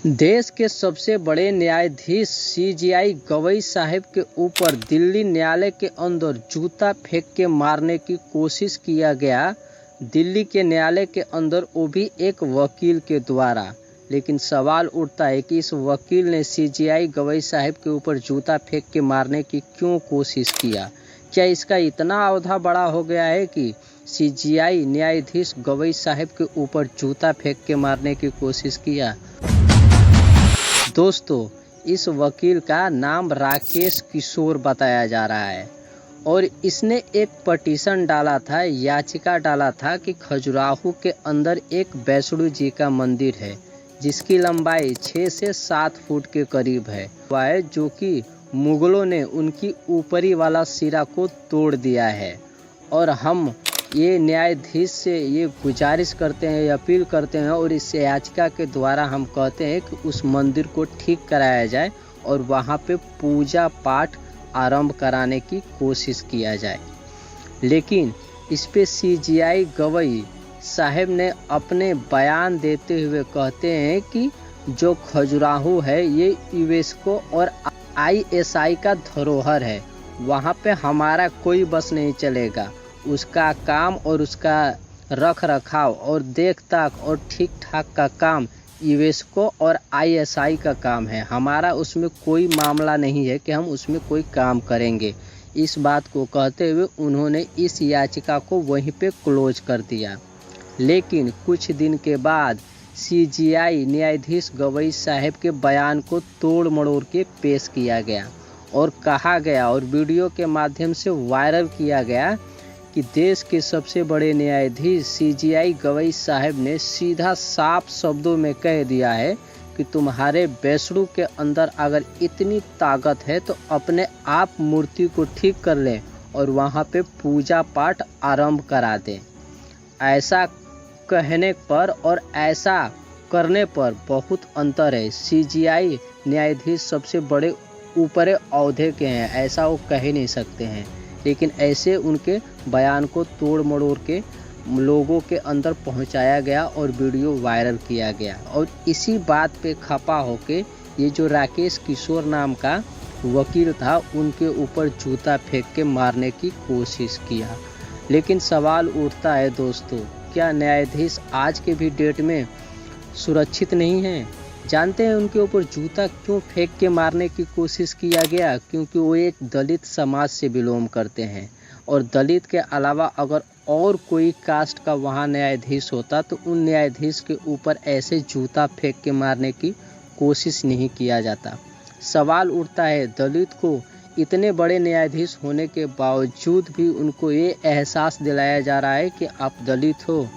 देश के सबसे बड़े न्यायाधीश सीजेआई गवई साहब के ऊपर दिल्ली न्यायालय के अंदर जूता फेंक के मारने की कोशिश किया गया। दिल्ली के न्यायालय के अंदर, वो भी एक वकील के द्वारा। लेकिन सवाल उठता है कि इस वकील ने सीजेआई गवई साहब के ऊपर जूता फेंक के मारने की क्यों कोशिश किया। क्या इसका इतना औधा बड़ा हो गया है कि सीजेआई न्यायाधीश गवई साहब के ऊपर जूता फेंक के मारने की कोशिश किया। दोस्तों, इस वकील का नाम राकेश किशोर बताया जा रहा है और इसने एक पटिशन डाला था, याचिका डाला था कि खजुराहो के अंदर एक वैष्णो जी का मंदिर है जिसकी लंबाई 6 से 7 फुट के करीब है, जो कि मुगलों ने उनकी ऊपरी वाला सिरा को तोड़ दिया है। और हम ये न्यायाधीश से ये गुजारिश करते हैं, अपील करते हैं और इस याचिका के द्वारा हम कहते हैं कि उस मंदिर को ठीक कराया जाए और वहाँ पे पूजा पाठ आरंभ कराने की कोशिश किया जाए। लेकिन इस पे सीजेआई गवई साहब ने अपने बयान देते हुए कहते हैं कि जो खजुराहो है ये यूनेस्को और आईएसआई का धरोहर है, वहाँ पे हमारा कोई बस नहीं चलेगा। उसका काम और उसका रख रखाव और देख ताक और ठीक ठाक का काम यूनेस्को और आईएसआई का काम है। हमारा उसमें कोई मामला नहीं है कि हम उसमें कोई काम करेंगे। इस बात को कहते हुए उन्होंने इस याचिका को वहीं पे क्लोज कर दिया। लेकिन कुछ दिन के बाद सीजेआई न्यायाधीश गवई साहब के बयान को तोड़ मड़ोड़ के पेश किया गया और कहा गया और वीडियो के माध्यम से वायरल किया गया कि देश के सबसे बड़े न्यायाधीश सीजेआई गवई साहब ने सीधा साफ शब्दों में कह दिया है कि तुम्हारे वैष्णो के अंदर अगर इतनी ताकत है तो अपने आप मूर्ति को ठीक कर लें और वहाँ पे पूजा पाठ आरंभ करा दें। ऐसा कहने पर और ऐसा करने पर बहुत अंतर है। सीजेआई न्यायाधीश सबसे बड़े ऊपरे ओहदे के हैं, ऐसा वो कह ही नहीं सकते हैं। लेकिन ऐसे उनके बयान को तोड़ मड़ोड़ के लोगों के अंदर पहुंचाया गया और वीडियो वायरल किया गया। और इसी बात पे खपा होके ये जो राकेश किशोर नाम का वकील था, उनके ऊपर जूता फेंक के मारने की कोशिश किया। लेकिन सवाल उठता है दोस्तों, क्या न्यायाधीश आज के भी डेट में सुरक्षित नहीं है? जानते हैं उनके ऊपर जूता क्यों फेंक के मारने की कोशिश किया गया? क्योंकि वो एक दलित समाज से बिलोंग करते हैं और दलित के अलावा अगर और कोई कास्ट का वहाँ न्यायाधीश होता तो उन न्यायाधीश के ऊपर ऐसे जूता फेंक के मारने की कोशिश नहीं किया जाता। सवाल उठता है, दलित को इतने बड़े न्यायाधीश होने के बावजूद भी उनको ये एहसास दिलाया जा रहा है कि आप दलित हो